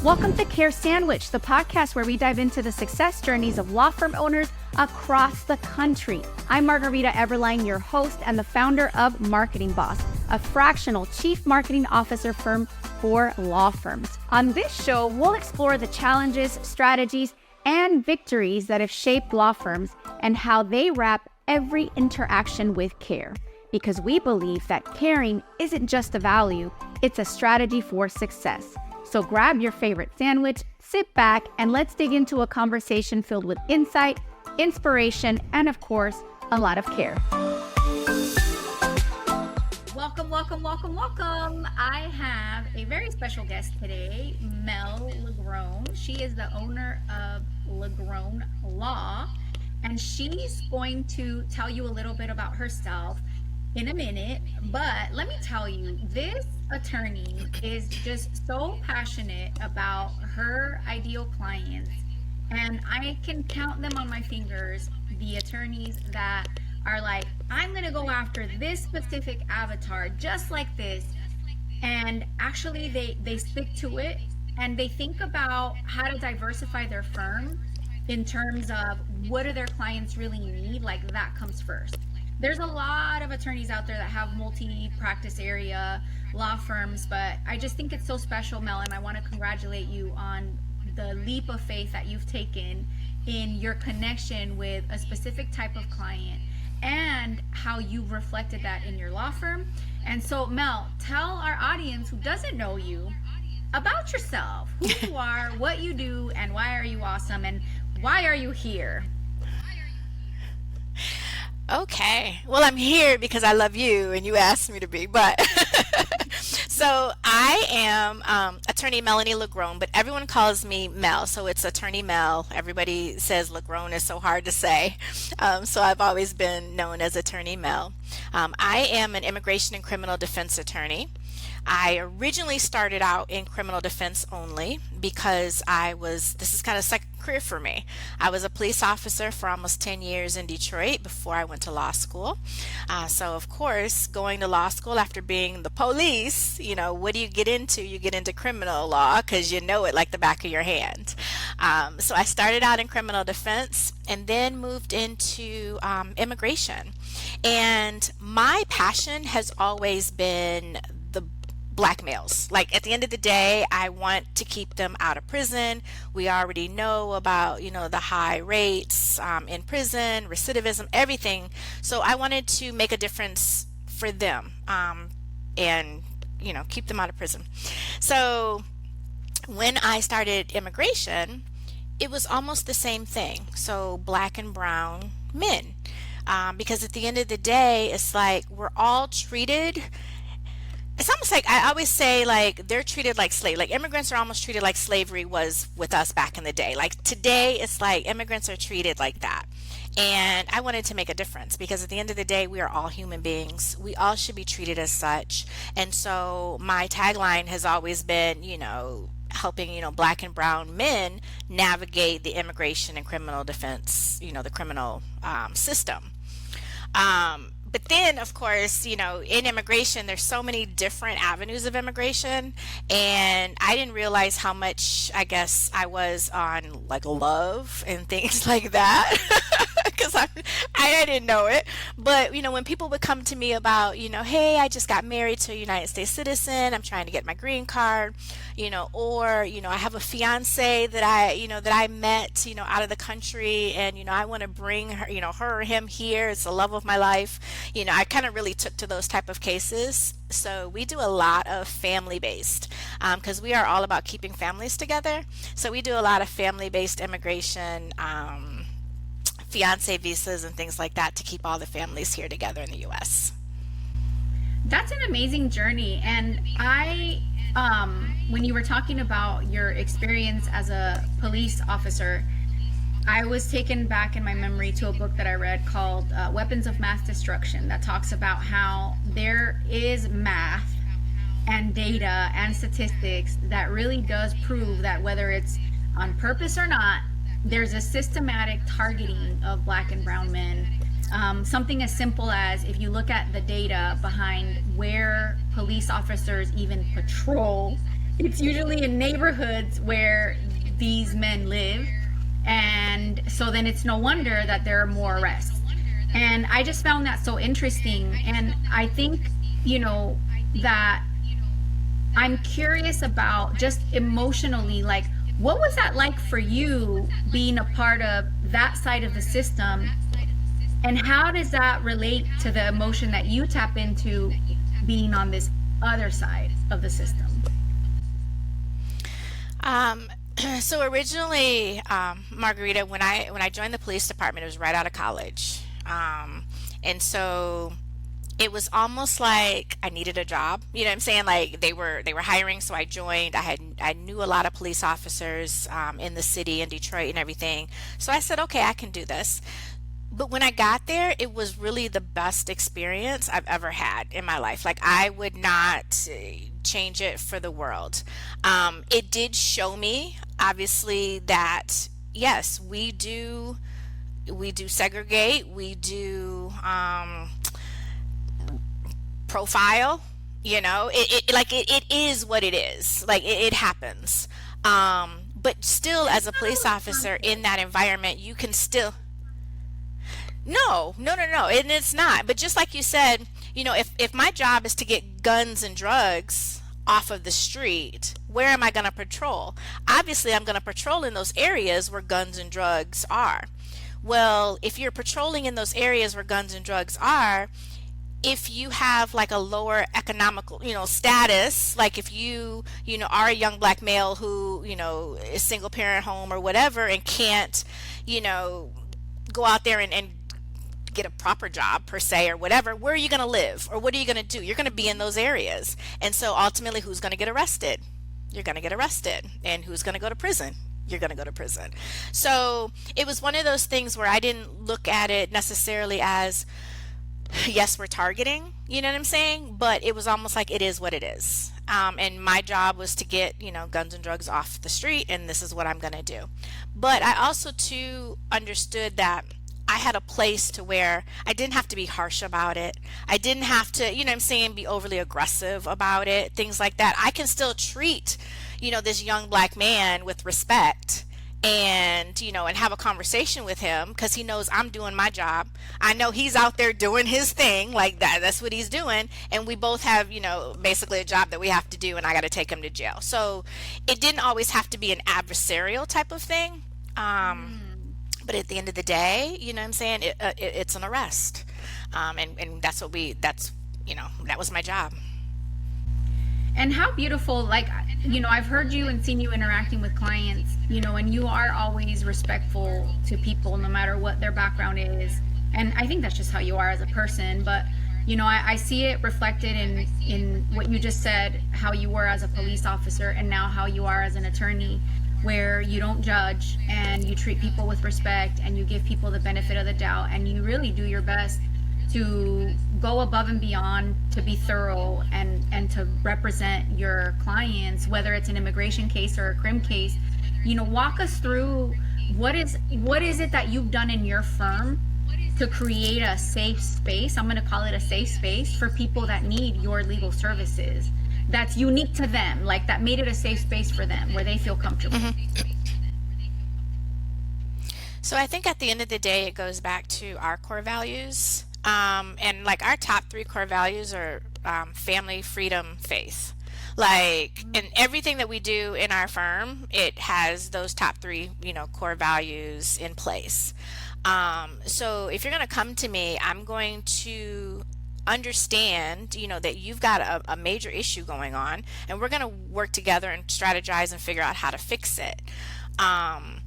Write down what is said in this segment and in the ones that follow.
Welcome to Care Sandwich, the podcast where we dive into the success journeys of law firm owners across the country. I'm Margarita Everline, your host and the founder of Marketing Boss, a fractional chief marketing officer firm for law firms. On this show, we'll explore the challenges, strategies, and victories that have shaped law firms and how they wrap every interaction with care. Because we believe that caring isn't just a value, it's a strategy for success. So grab your favorite sandwich, sit back, and let's dig into a conversation filled with insight, inspiration, and of course, a lot of care. Welcome. I have a very special guest today, Mel LaGrone. She is the owner of LaGrone Law, and she's going to tell you a little bit about herself in a minute, but let me tell you, this attorney is just so passionate about her ideal clients, and I can count them on my fingers, the attorneys that are like, I'm gonna go after this specific avatar just like this, and actually they stick to it, and they think about how to diversify their firm in terms of what do their clients really need, like that comes first. There's a lot of attorneys out there that have multi-practice area law firms, but I just think it's so special, Mel, and I want to congratulate you on the leap of faith that you've taken in your connection with a specific type of client and how you've reflected that in your law firm. And so, Mel, tell our audience who doesn't know you about yourself, who you are, what you do, and why are you awesome, and why are you here? Okay. Well, I'm here because I love you and you asked me to be, but so I am attorney Melaney LaGrone, but everyone calls me Mel, so it's attorney Mel. Everybody says LaGrone is so hard to say, so I've always been known as attorney Mel. I am an immigration and criminal defense attorney. I originally started out in criminal defense only because this is kind of second career for me. I was a police officer for almost 10 years in Detroit before I went to law school. So of course, going to law school after being the police, what do you get into? You get into criminal law because you know it like the back of your hand. So I started out in criminal defense and then moved into immigration. And my passion has always been Black males. Like at the end of the day, I want to keep them out of prison. We already know about, the high rates in prison, recidivism, everything. So I wanted to make a difference for them and, keep them out of prison. So when I started immigration, it was almost the same thing. So Black and brown men, because at the end of the day, it's like we're all treated. It's almost like I always say, like, they're treated like slaves. Like immigrants are almost treated like slavery was with us back in the day. Like today, it's like immigrants are treated like that. And I wanted to make a difference because at the end of the day, we are all human beings. We all should be treated as such. And so my tagline has always been, helping, Black and brown men navigate the immigration and criminal defense, the criminal system. But then, of course, in immigration, there's so many different avenues of immigration, and I didn't realize how much, I guess, I was on, like, love and things like that, because I didn't know it. But, when people would come to me about, hey, I just got married to a United States citizen, I'm trying to get my green card, or, I have a fiance that I met, out of the country, and, I want to bring her, her or him here. It's the love of my life. I kind of really took to those type of cases. So we do a lot of family-based because we are all about keeping families together. So we do a lot of family-based immigration, fiance visas and things like that to keep all the families here together in the U.S. That's an amazing journey. And when you were talking about your experience as a police officer, I was taken back in my memory to a book that I read called Weapons of Mass Destruction that talks about how there is math and data and statistics that really does prove that whether it's on purpose or not, there's a systematic targeting of Black and brown men. Something as simple as if you look at the data behind where police officers even patrol It's usually in neighborhoods where these men live. And so then it's no wonder that there are more arrests. And I just found that so interesting. And I think, that I'm curious about just emotionally, like, what was that like for you being a part of that side of the system? And how does that relate to the emotion that you tap into being on this other side of the system? Um, so originally, Margarita, when I joined the police department, it was right out of college, and so it was almost like I needed a job. You know what I'm saying? Like they were hiring, so I joined. I knew a lot of police officers in the city in Detroit and everything. So I said, okay, I can do this. But when I got there, it was really the best experience I've ever had in my life. Like I would not change it for the world. It did show me, obviously, that yes, we do segregate, we do profile. It is what it is. Like it happens. But still, It's as a not police always officer in harmful. that environment, you can still. No, no, no, no, and it's not. But just like you said, if my job is to get guns and drugs off of the street, where am I going to patrol? Obviously, I'm going to patrol in those areas where guns and drugs are. Well, if you're patrolling in those areas where guns and drugs are, if you have like a lower economical, status, like if you are a young black male who, is single parent home or whatever and can't, you know, go out there and get a proper job per se or whatever, where are you going to live or what are you going to do? You're going to be in those areas. And so ultimately, who's going to get arrested? You're going to get arrested. And who's going to go to prison? You're going to go to prison. So it was one of those things where I didn't look at it necessarily as, yes, we're targeting, you know what I'm saying? But it was almost like it is what it is. And my job was to get, guns and drugs off the street, and this is what I'm going to do. But I also, too, understood that I had a place to where I didn't have to be harsh about it. I didn't have to, what I'm saying, be overly aggressive about it, things like that. I can still treat, this young black man with respect and and have a conversation with him because he knows I'm doing my job. I know he's out there doing his thing, like that's what he's doing, and we both have basically a job that we have to do, and I got to take him to jail. So it didn't always have to be an adversarial type of thing. Mm. But at the end of the day, what I'm saying, it's an arrest. And that was my job. And how beautiful, like, I've heard you and seen you interacting with clients, and you are always respectful to people no matter what their background is. And I think that's just how you are as a person. But, I see it reflected in what you just said, how you were as a police officer and now how you are as an attorney, where you don't judge and you treat people with respect and you give people the benefit of the doubt and you really do your best to go above and beyond to be thorough and to represent your clients, whether it's an immigration case or a crim case. Walk us through what is it that you've done in your firm to create a safe space. I'm going to call it a safe space for people that need your legal services, that's unique to them, like that made it a safe space for them where they feel comfortable. So I think at the end of the day, it goes back to our core values. And like our top three core values are family, freedom, faith. Like in everything that we do in our firm, it has those top three, core values in place. So if you're going to come to me, I'm going to understand, that you've got a major issue going on, and we're going to work together and strategize and figure out how to fix it. Um,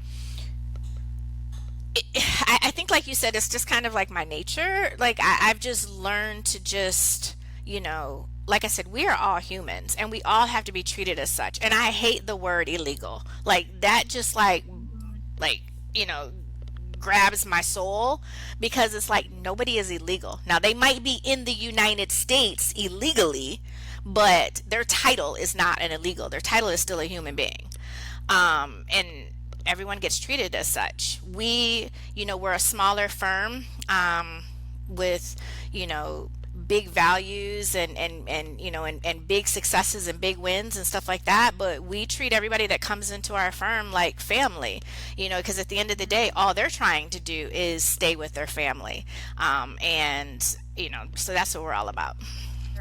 I think, like you said, it's just kind of like my nature. Like I've just learned to just, like I said, we are all humans and we all have to be treated as such. And I hate the word illegal. Like that just like, you know, grabs my soul because it's like nobody is illegal. Now they might be in the United States illegally, but their title is not an illegal. Their title is still a human being. And everyone gets treated as such. We're a smaller firm with, big values and big successes and big wins and stuff like that, but we treat everybody that comes into our firm like family, because at the end of the day, all they're trying to do is stay with their family. And so that's what we're all about.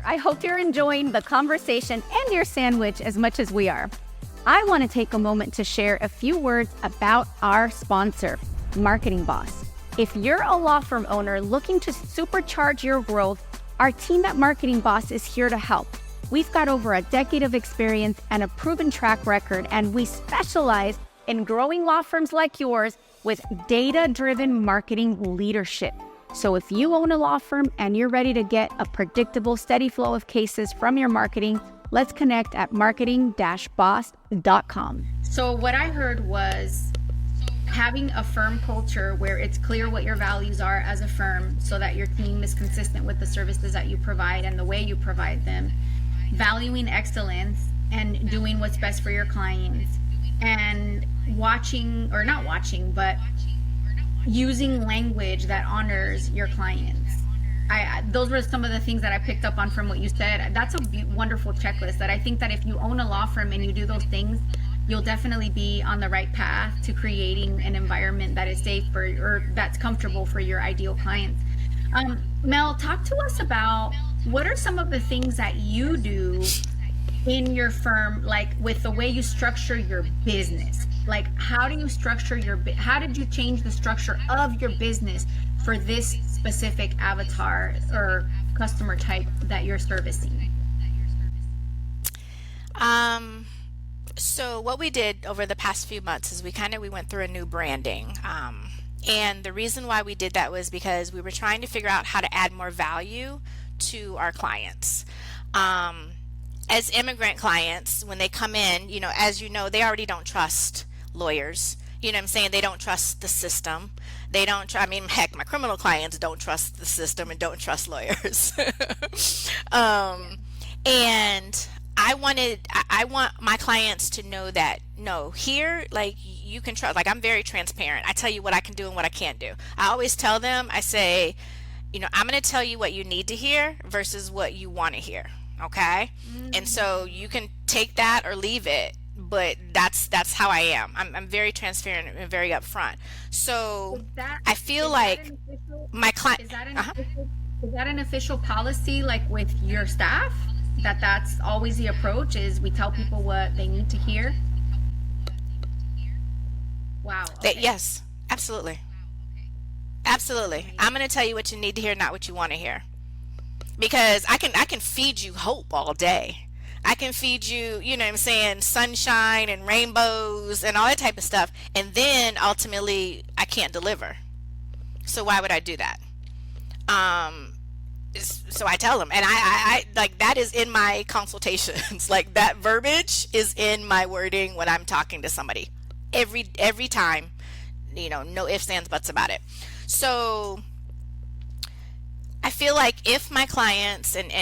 I hope you're enjoying the conversation and your sandwich as much as we are. I want to take a moment to share a few words about our sponsor, Marketing Boss. If you're a law firm owner looking to supercharge your growth, our team at Marketing Boss is here to help. We've got over a decade of experience and a proven track record, and we specialize in growing law firms like yours with data-driven marketing leadership. So if you own a law firm and you're ready to get a predictable, steady flow of cases from your marketing, let's connect at marketing-boss.com. So what I heard was having a firm culture where it's clear what your values are as a firm so that your team is consistent with the services that you provide and the way you provide them, valuing excellence and doing what's best for your clients, and using language that honors your clients. Those were some of the things that I picked up on from what you said. That's a wonderful checklist that I think that if you own a law firm and you do those things, you'll definitely be on the right path to creating an environment that is safe or that's comfortable for your ideal clients. Mel, talk to us about what are some of the things that you do in your firm, like with the way you structure your business. Like, how do you structure how did you change the structure of your business for this specific avatar or customer type that you're servicing? So what we did over the past few months is we went through a new branding. And the reason why we did that was because we were trying to figure out how to add more value to our clients. As immigrant clients, when they come in, as you know, they already don't trust lawyers. You know what I'm saying? They don't trust the system. They don't, heck, my criminal clients don't trust the system and don't trust lawyers. And I want my clients to know that, no, here, like, you can trust, like, I'm very transparent. I tell you what I can do and what I can't do. I always tell them, I say, I'm going to tell you what you need to hear versus what you want to hear. Okay. And so you can take that or leave it, but that's how I am. I'm very transparent and very upfront. So I feel like my client, is that an official policy, like with your staff, that's always the approach, is we tell people what they need to hear? Wow. Okay. Yes, absolutely. Absolutely. I'm going to tell you what you need to hear, not what you want to hear. Because I can feed you hope all day. I can feed you, sunshine and rainbows and all that type of stuff. And then ultimately I can't deliver. So why would I do that? So I tell them, and I like, that is in my consultations. Like, that verbiage is in my wording when I'm talking to somebody. Every time, no ifs, ands, buts about it. So I feel like if my clients and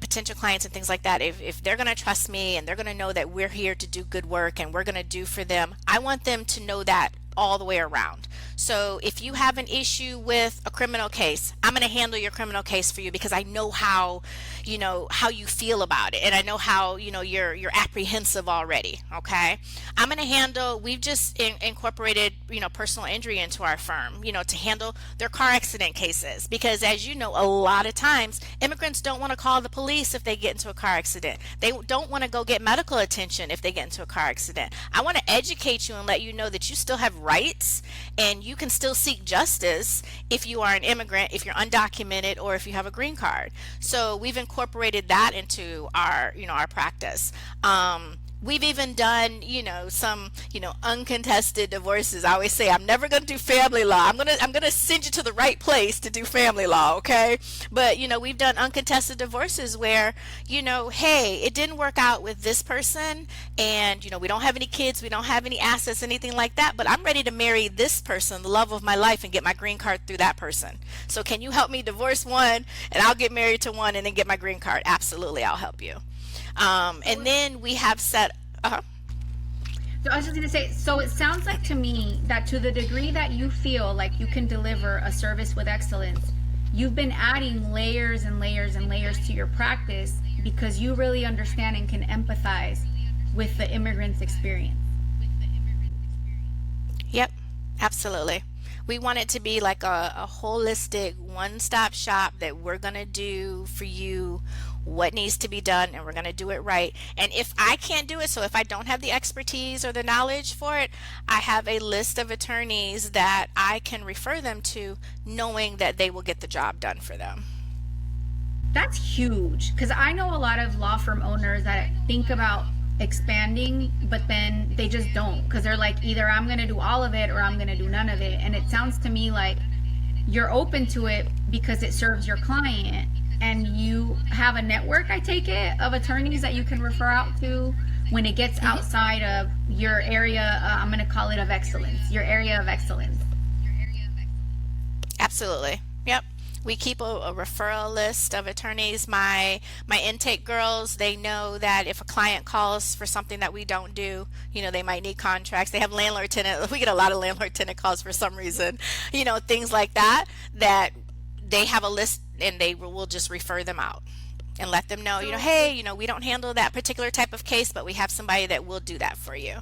potential clients and things like that, if they're going to trust me and they're going to know that we're here to do good work and we're going to do for them, I want them to know that all the way around. So if you have an issue with a criminal case, I'm going to handle your criminal case for you because I know how you feel about it, and I know how you're apprehensive already. Okay, I'm going to handle. We've just incorporated personal injury into our firm, to handle their car accident cases, because as you know, a lot of times immigrants don't want to call the police if they get into a car accident. They don't want to go get medical attention if they get into a car accident. I want to educate you and let you know that you still have rights and you can still seek justice if you are an immigrant, if you're undocumented, or if you have a green card. So we've incorporated that into our practice. We've even done, some, uncontested divorces. I always say, I'm never going to do family law. I'm going to send you to the right place to do family law. Okay. But, we've done uncontested divorces where, hey, it didn't work out with this person, and, we don't have any kids, we don't have any assets, anything like that, but I'm ready to marry this person, the love of my life, and get my green card through that person. So can you help me divorce one, and I'll get married to one and then get my green card? Absolutely. I'll help you. And then we have set. So I was just going to say, so it sounds like to me that to the degree that you feel like you can deliver a service with excellence, you've been adding layers and layers and layers to your practice because you really understand and can empathize with the immigrant's experience. Yep, absolutely. We want it to be like a holistic one-stop shop that we're going to do for you what needs to be done, and we're going to do it right. And if I can't do it, so if I don't have the expertise or the knowledge for it, I have a list of attorneys that I can refer them to, knowing that they will get the job done for them. That's huge, because I know a lot of law firm owners that think about expanding, but then they just don't, because they're like, either I'm going to do all of it or I'm going to do none of it. And it sounds to me like you're open to it because it serves your client, and you have a network, I take it, of attorneys that you can refer out to when it gets outside of your area. I'm going to call it of excellence, your area of excellence. Absolutely. Yep. We keep a referral list of attorneys. My intake girls, they know that if a client calls for something that we don't do, they might need contracts. They have landlord tenant. We get a lot of landlord tenant calls for some reason, things like that, that they have a list, and we'll just refer them out and let them know, hey, we don't handle that particular type of case, but we have somebody that will do that for you.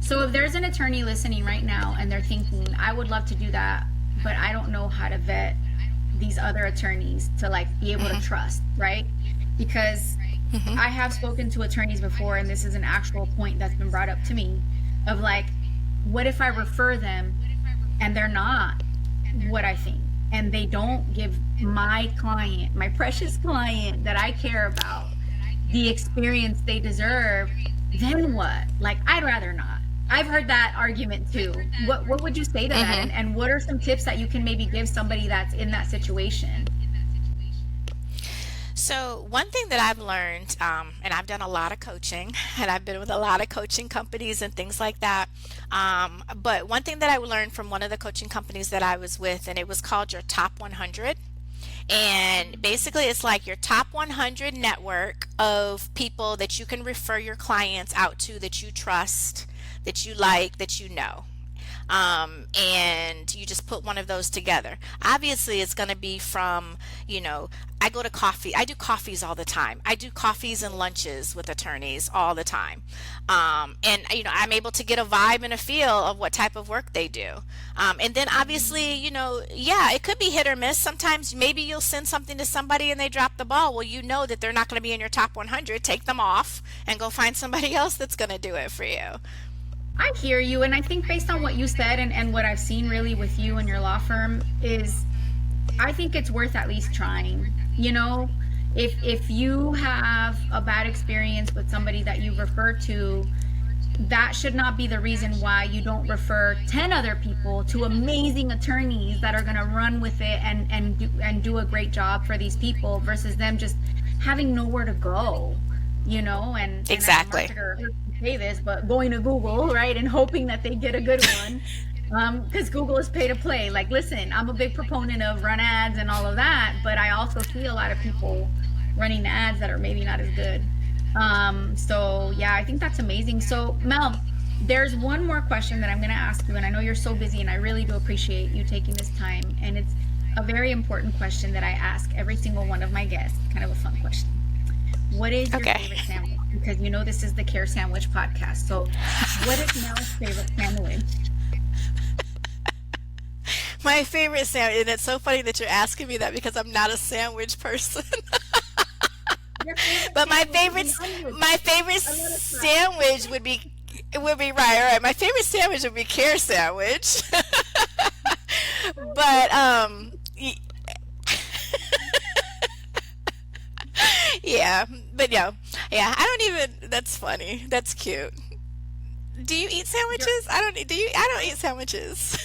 So if there's an attorney listening right now and they're thinking, I would love to do that, but I don't know how to vet these other attorneys to be able to trust, right? Because I have spoken to attorneys before, and this is an actual point that's been brought up to me, of what if I refer them and they're not what I think, and they don't give my client, my precious client that I care about, the experience they deserve? Then what? I'd rather not. I've heard that argument too. What would you say to that? And what are some tips that you can maybe give somebody that's in that situation? So one thing that I've learned, and I've done a lot of coaching, and I've been with a lot of coaching companies and things like that. But one thing that I learned from one of the coaching companies that I was with, and it was called your Top 100. And basically it's like your top 100 network of people that you can refer your clients out to, that you trust, that you like, that you know. And you just put one of those together. Obviously it's going to be from, I go to coffee. I do coffees all the time. I do coffees and lunches with attorneys all the time. And I'm able to get a vibe and a feel of what type of work they do. And then obviously, it could be hit or miss. Sometimes maybe you'll send something to somebody and they drop the ball. Well, that they're not going to be in your top 100. Take them off and go find somebody else that's going to do it for you. I hear you, and I think based on what you said and what I've seen really with you and your law firm is, I think it's worth at least trying. If you have a bad experience with somebody that you refer to, that should not be the reason why you don't refer 10 other people to amazing attorneys that are going to run with it and do a great job for these people, versus them just having nowhere to go. And exactly. Say this, but going to Google, right, and hoping that they get a good one, because Google is pay to play. Listen, I'm a big proponent of run ads and all of that, but I also see a lot of people running ads that are maybe not as good. So yeah, I think that's amazing. So Mel, there's one more question that I'm going to ask you, and I know you're so busy, and I really do appreciate you taking this time, and it's a very important question that I ask every single one of my guests. Kind of a fun question. What is your favorite sandwich? Because this is the Care Sandwich podcast. So what is Mel's favorite sandwich? My favorite sandwich, and it's so funny that you're asking me that because I'm not a sandwich person. But my favorite sandwich would be right. All right. My favorite sandwich would be Care Sandwich. But yeah, but yeah, I don't even, that's funny. That's cute. Do you eat sandwiches? I don't eat sandwiches.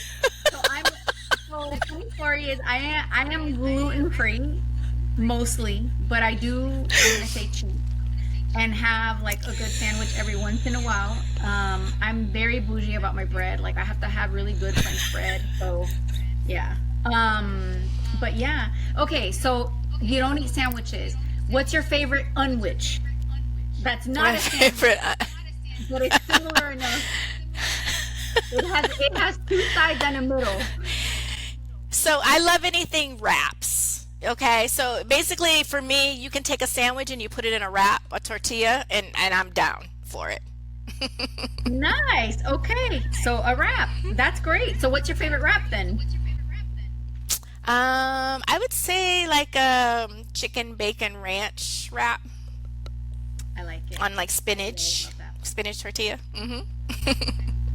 The funny story is I am gluten free mostly, but I do, I'm gonna say cheat and have a good sandwich every once in a while. I'm very bougie about my bread. I have to have really good French bread. So yeah. But yeah. Okay, so you don't eat sandwiches. What's your favorite unwich? That's not My a sandwich, favorite. but it's similar enough. It has two sides and a middle. So I love anything wraps. Okay, so basically for me, you can take a sandwich and you put it in a wrap, a tortilla, and I'm down for it. Nice. Okay. So a wrap. That's great. So what's your favorite wrap then? I would say like chicken bacon ranch wrap I like it. on like I'd be all spinach, about that. spinach tortilla.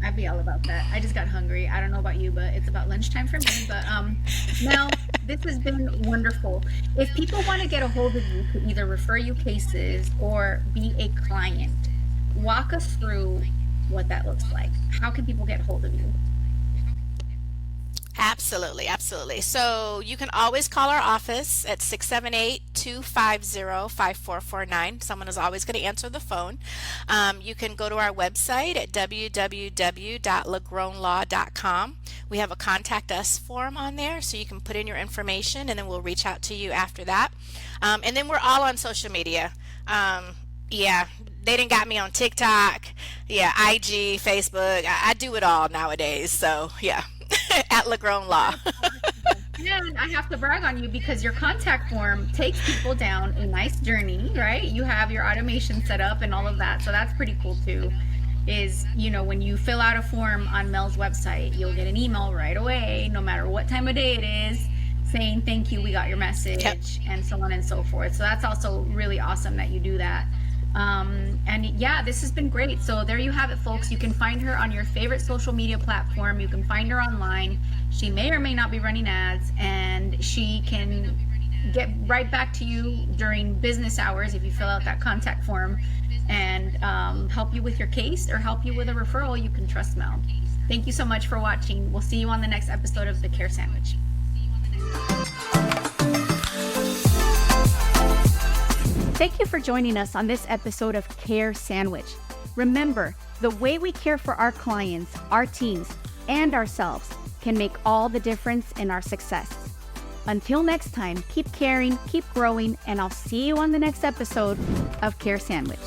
I'd be all about that. I just got hungry. I don't know about you, but it's about lunchtime for me. But Mel, this has been wonderful. If people want to get a hold of you to either refer you cases or be a client, walk us through what that looks like. How can people get a hold of you? Absolutely, absolutely. So you can always call our office at 678-250-5449. Someone is always going to answer the phone. You can go to our website at www.lagronelaw.com. We have a contact us form on there, so you can put in your information and then we'll reach out to you after that. And then we're all on social media. Yeah, they didn't got me on TikTok, yeah, IG, Facebook. I do it all nowadays. So yeah, at LaGrone Law. And I have to brag on you because your contact form takes people down a nice journey, right? You have your automation set up and all of that. So that's pretty cool too. Is, when you fill out a form on Mel's website, you'll get an email right away, no matter what time of day it is, saying thank you, we got your message, Yep. and so on and so forth. So that's also really awesome that you do that. And yeah, this has been great. So there you have it, folks. You can find her on your favorite social media platform. You can find her online. She may or may not be running ads, and she can get right back to you during business hours if you fill out that contact form, and help you with your case or help you with a referral. You can trust Mel. Thank you so much for watching. We'll see you on the next episode of The Care Sandwich. Thank you for joining us on this episode of Care Sandwich. Remember, the way we care for our clients, our teams, and ourselves can make all the difference in our success. Until next time, keep caring, keep growing, and I'll see you on the next episode of Care Sandwich.